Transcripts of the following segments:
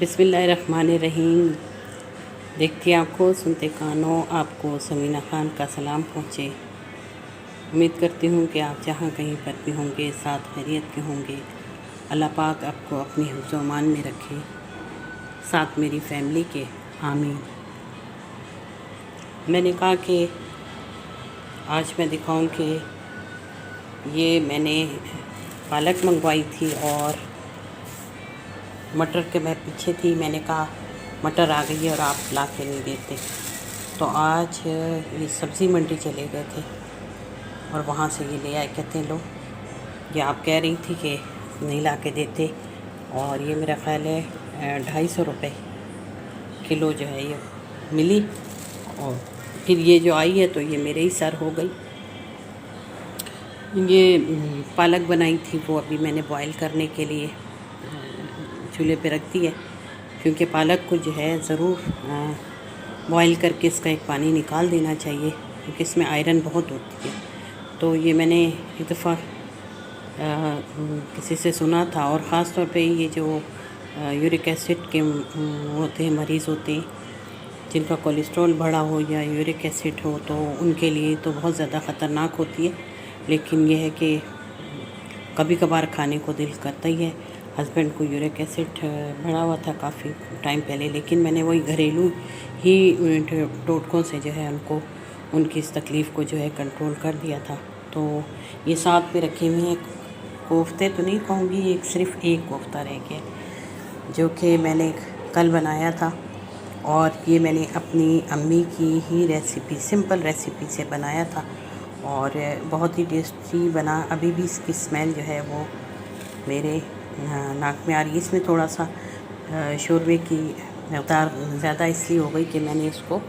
बिस्मिल्लाहिर्रहमानिर्रहीम। देखती आँखों सुनते कानों, आपको समीना ख़ान का सलाम पहुँचे। उम्मीद करती हूँ कि आप जहाँ कहीं पर भी होंगे साथ खैरियत के होंगे। अल्लाह पाक आपको अपनी हिफ्ज़ व अमान में रखे, साथ मेरी फैमिली के। आमीन। मैंने कहा कि आज मैं दिखाऊं कि ये मैंने पालक मंगवाई थी और मटर के मैं पीछे थी। मैंने कहा मटर आ गई है और आप ला के नहीं देते। तो आज ये सब्ज़ी मंडी चले गए थे और वहाँ से ये ले आए। कहते हैं लो, ये आप कह रही थी कि नहीं ला के देते। और ये मेरा ख़्याल है 250 किलो जो है ये मिली। और फिर ये जो आई है तो ये मेरे ही सर हो गई। ये पालक बनाई थी, वो अभी मैंने बॉईल करने के लिए चूल्हे पे रख दी है, क्योंकि पालक को जो है ज़रूर बॉईल करके इसका एक पानी निकाल देना चाहिए, क्योंकि इसमें आयरन बहुत होती है। तो ये मैंने एक दफ़ा किसी से सुना था, और ख़ास तौर पे ये जो यूरिक एसिड के होते हैं, मरीज़ होते हैं जिनका कोलेस्ट्रॉल बढ़ा हो या यूरिक एसिड हो, तो उनके लिए तो बहुत ज़्यादा ख़तरनाक होती है। लेकिन यह है कि कभी कभार खाने को दिल करता ही है। हस्बैंड को यूरिक एसिड बढ़ा हुआ था काफ़ी टाइम पहले, लेकिन मैंने वही घरेलू ही टोटकों से जो है उनको उनकी इस तकलीफ़ को जो है कंट्रोल कर दिया था। तो ये साथ में रखे हुए हैं कोफ्ते, तो नहीं कहूँगी, एक सिर्फ़ एक कोफ्ता रह गया जो कि मैंने कल बनाया था। और ये मैंने अपनी अम्मी की ही रेसिपी, सिंपल रेसिपी से बनाया था और बहुत ही टेस्टी बना। अभी भी इसकी स्मेल जो है वो मेरे नाक में आ रही है। इसमें थोड़ा सा शोरबे की मकदार ज़्यादा इसलिए हो गई कि मैंने इसको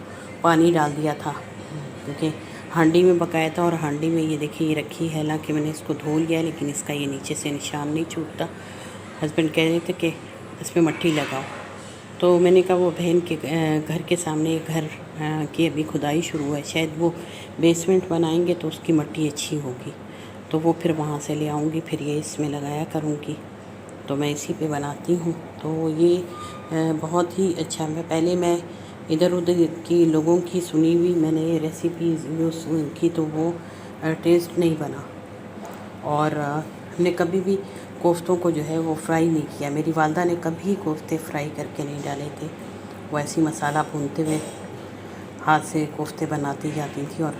पानी डाल दिया था, क्योंकि हांडी में पकाया था। और हांडी में ये देखिए ये रखी है, हालांकि मैंने इसको धो लिया है, लेकिन इसका ये नीचे से निशान नहीं छूटता। हस्बैंड कह रहे थे कि इसमें मट्टी लगाओ, तो मैंने कहा वो बहन के घर के सामने घर की अभी खुदाई शुरू है, शायद वो बेसमेंट बनाएंगे तो उसकी मट्टी अच्छी होगी, तो वो फिर वहाँ से ले आऊँगी, फिर ये इसमें लगाया करूँगी। तो मैं इसी पे बनाती हूँ। तो ये बहुत ही अच्छा। मैं इधर उधर की लोगों की सुनी हुई मैंने रेसिपी यूज़ की, तो वो टेस्ट नहीं बना। और हमने कभी भी कोफ्तों को जो है वो फ्राई नहीं किया। मेरी वालदा ने कभी कोफ्ते फ्राई करके नहीं डाले थे। वो ऐसी मसाला भूनते हुए हाथ से कोफ्ते बनाती जाती थी और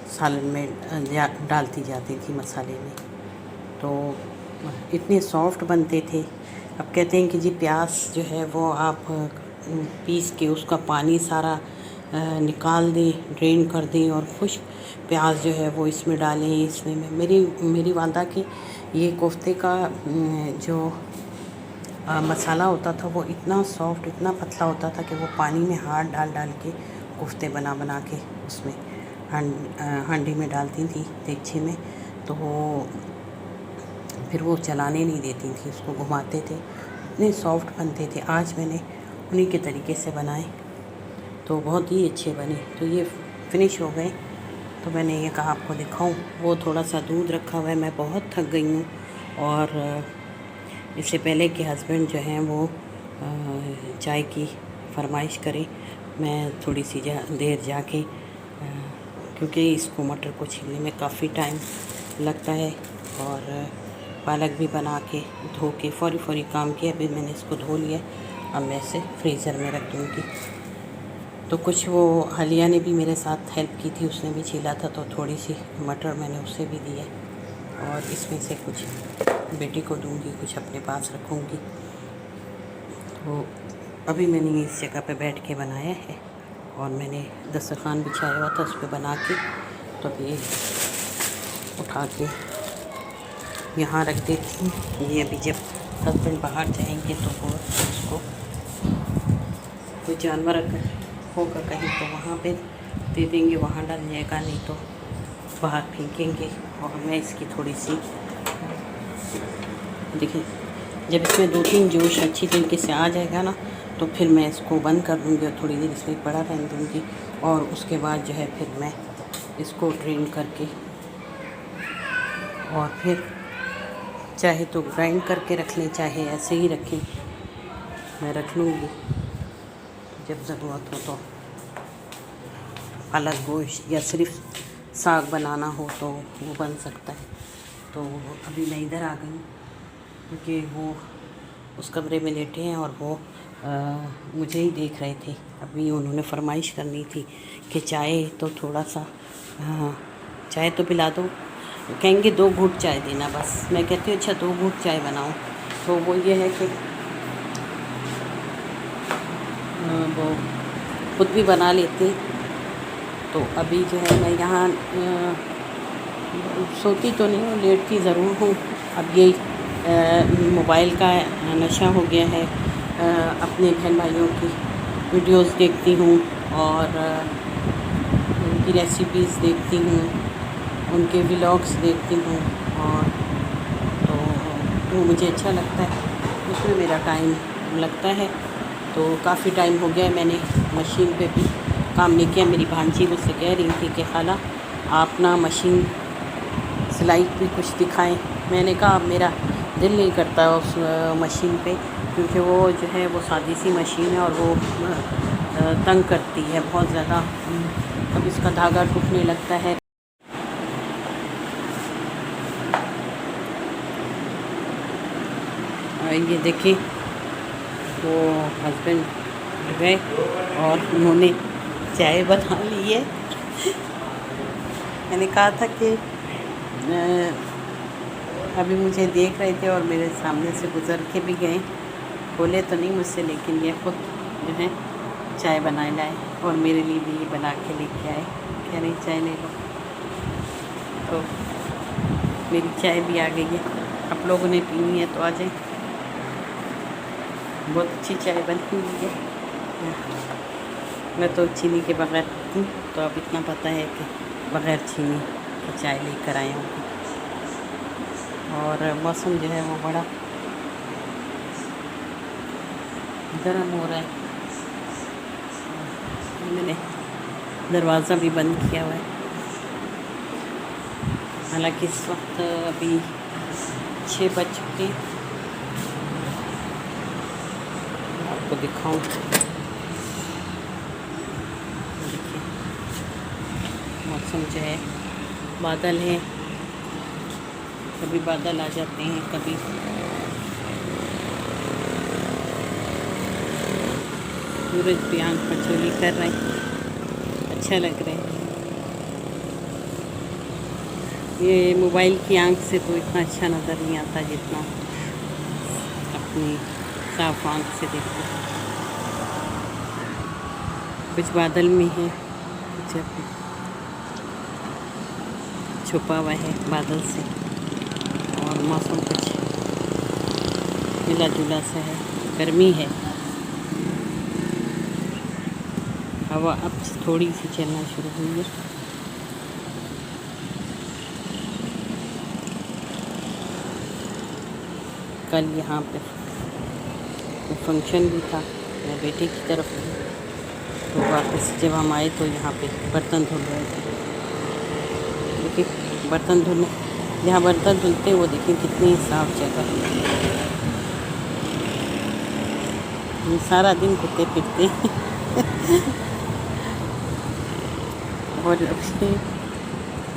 सालन में डालती जाती थी मसाले में, तो इतने सॉफ्ट बनते थे। अब कहते हैं कि जी प्याज जो है वो आप पीस के उसका पानी सारा निकाल दें, ड्रेन कर दें और खुश्क प्याज जो है वो इसमें डालें। इसमें मेरी वालदा के ये कोफ्ते का जो मसाला होता था वो इतना सॉफ्ट, इतना पतला होता था कि वो पानी में हाथ डाल डाल के कोफ्ते बना के उसमें हांडी में डालती थी, देगचे में। तो वो फिर वो चलाने नहीं देती थी, उसको घुमाते थे, इतने सॉफ्ट बनते थे। आज मैंने उन्हीं के तरीके से बनाए तो बहुत ही अच्छे बने। तो ये फिनिश हो गए, तो मैंने ये कहा आपको दिखाऊं। वो थोड़ा सा दूध रखा हुआ है, मैं बहुत थक गई हूँ। और इससे पहले कि हस्बैंड जो हैं वो चाय की फरमाइश करें, मैं थोड़ी सी देर जाके, क्योंकि इसको मटर को छीलने में काफ़ी टाइम लगता है और पालक भी बना के धो के फौरी काम किया। अभी मैंने इसको धो लिया, अब मैं इसे फ्रीज़र में रख दूँगी। तो कुछ वो हलिया ने भी मेरे साथ हेल्प की थी, उसने भी छीला था, तो थोड़ी सी मटर मैंने उसे भी दी है। और इसमें से कुछ बेटी को दूंगी, कुछ अपने पास रखूँगी। तो अभी मैंने इस जगह पे बैठ के बनाया है और मैंने दस्तरखान बिछाया हुआ था उस पर बना के, तो अभी उठा के यहाँ रख देती हूँ। ये अभी जब हस्बैंड बाहर जाएंगे तो वो उसको कोई जानवर अगर होगा कहीं तो वहाँ पे दे देंगे, वहाँ डाल जाएगा, नहीं तो बाहर फेंकेंगे। और मैं इसकी थोड़ी सी देखिए, जब इसमें 2-3 जोश अच्छी तरीके से आ जाएगा ना, तो फिर मैं इसको बंद कर दूँगी और थोड़ी देर इसमें पड़ा रहने दूँगी। और उसके बाद जो है फिर मैं इसको ड्रेन करके, और फिर चाहे तो ग्राइंड करके रख लें, चाहे ऐसे ही रखें। मैं रख लूँगी, जब ज़रूरत हो तो पालक गोश्त या सिर्फ साग बनाना हो तो वो बन सकता है। तो अभी मैं इधर आ गई हूँ क्योंकि वो उस कमरे में लेटे हैं और वो मुझे ही देख रहे थे। अभी उन्होंने फरमाइश करनी थी कि चाय तो थोड़ा सा चाय तो पिला दो, कहेंगे 2 घूंट चाय देना बस। मैं कहती हूँ अच्छा 2 घूंट चाय बनाऊँ। तो वो ये है कि वो खुद भी बना लेती। तो अभी जो है मैं यहाँ सोती तो नहीं हूँ, लेटती ज़रूर हूँ। अब ये मोबाइल का नशा हो गया है। अपने बहन भाइयों की वीडियोस देखती हूँ और उनकी रेसिपीज़ देखती हूँ, उनके व्लॉग्स देखती हूँ और तो मुझे अच्छा लगता है, उसमें मेरा टाइम लगता है। तो काफ़ी टाइम हो गया मैंने मशीन पे भी काम नहीं किया। मेरी भांजी मुझसे कह रही थी कि खाला आप ना मशीन सिलाई भी कुछ दिखाएं। मैंने कहा मेरा दिल नहीं करता उस मशीन पे, क्योंकि वो जो है वो सादी सी मशीन है और वो तंग करती है बहुत ज़्यादा। अब इसका धागा टूटने लगता है। ये देखिए वो हस्बैंड गए और उन्होंने चाय बना ली है। मैंने कहा था कि अभी मुझे देख रहे थे और मेरे सामने से गुज़र के भी गए, बोले तो नहीं मुझसे, लेकिन ये खुद जो है चाय बनाए लाए और मेरे लिए भी ये बना के लेके आए। कह रही चाय ले लो। तो मेरी चाय भी आ गई है, आप लोगों ने पीनी है तो आ जाए। बहुत अच्छी चाय बनी हुई है। मैं तो चीनी के बगैर पीती हूँ, तो अब इतना पता है कि बग़ैर चीनी की चाय लेकर आए हूँ। और मौसम जो है वो बड़ा गर्म हो रहा है। मैंने दरवाज़ा भी बंद किया हुआ है, हालांकि इस वक्त अभी 6 बज चुके हैं। आपको दिखाऊं, देखिए मौसम जो है बादल है, कभी बादल आ जाते हैं, कभी सूरज भी आँख मचोली कर रहे हैं, अच्छा लग रहा है। ये मोबाइल की आँख से तो इतना अच्छा नज़र नहीं आता जितना अपनी साफ आँख से देखते हैं। कुछ बादल में है, कुछ छुपा हुआ है बादल से, और मौसम कुछ मिला जुला सा है, गर्मी है। हवा अब थोड़ी सी चलना शुरू हुई है। कल यहाँ पे फंक्शन भी था मेरे बेटे की तरफ से, तो वापस जब हम आए तो यहाँ पे बर्तन धुल रहे थे। देखिए बर्तन धुलने, जहाँ बर्तन धुलते वो देखिए कितनी साफ जगह है। सारा दिन कुत्ते फिरते और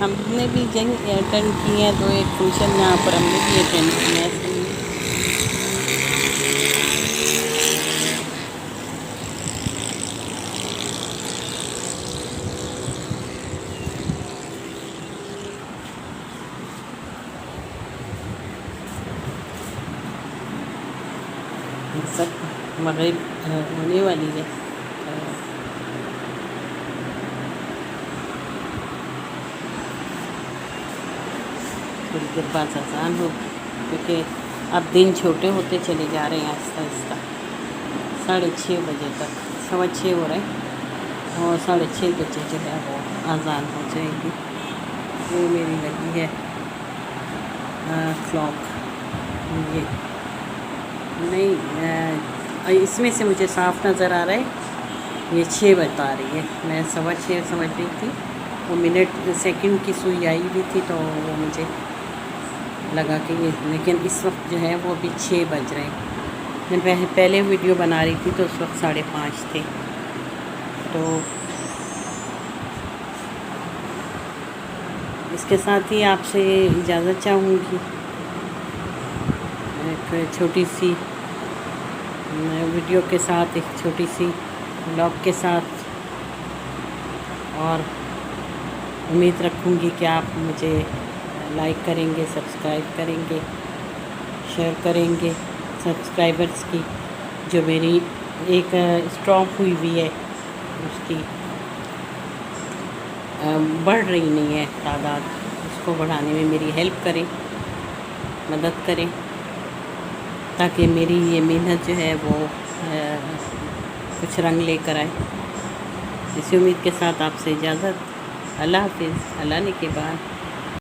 हमने भी जंग अटेंड की है, तो एक फंक्शन यहाँ पर हमने भी अटेंड किया है। सब मगरिब होने वाली है। थोड़ी देर बाद आसान हो, क्योंकि अब दिन छोटे होते चले जा रहे हैं आहिस्ता आहिस्ता। 6:30 बजे तक, 6:15 हो रहे हैं और 6:30 बजे जो है वो आज़ान हो जाएगी। वो मेरी लगी है क्लॉक, ये नहीं इसमें से मुझे साफ नज़र आ रहा है, ये 6 बता रही है। मैं 6:15 समझ रही थी, वो मिनट सेकंड की सुई आई हुई थी, तो वो मुझे लगा कि ये, लेकिन इस वक्त जो है वो अभी 6 बज रहे हैं। मैं पहले वीडियो बना रही थी तो उस वक्त 5:30 थे। तो इसके साथ ही आपसे इजाज़त चाहूँगी, एक छोटी सी वीडियो के साथ, एक छोटी सी व्लॉग के साथ। और उम्मीद रखूँगी कि आप मुझे लाइक करेंगे, सब्सक्राइब करेंगे, शेयर करेंगे। सब्सक्राइबर्स की जो मेरी एक स्टॉप हुई हुई है उसकी बढ़ रही नहीं है तादाद, उसको बढ़ाने में मेरी हेल्प करें, मदद करें, ताकि मेरी ये मेहनत जो है वो कुछ रंग लेकर आए। इसी उम्मीद के साथ आपसे इजाज़त। अल्लाह हाफ़िज़। अल्लाह ने के बाद।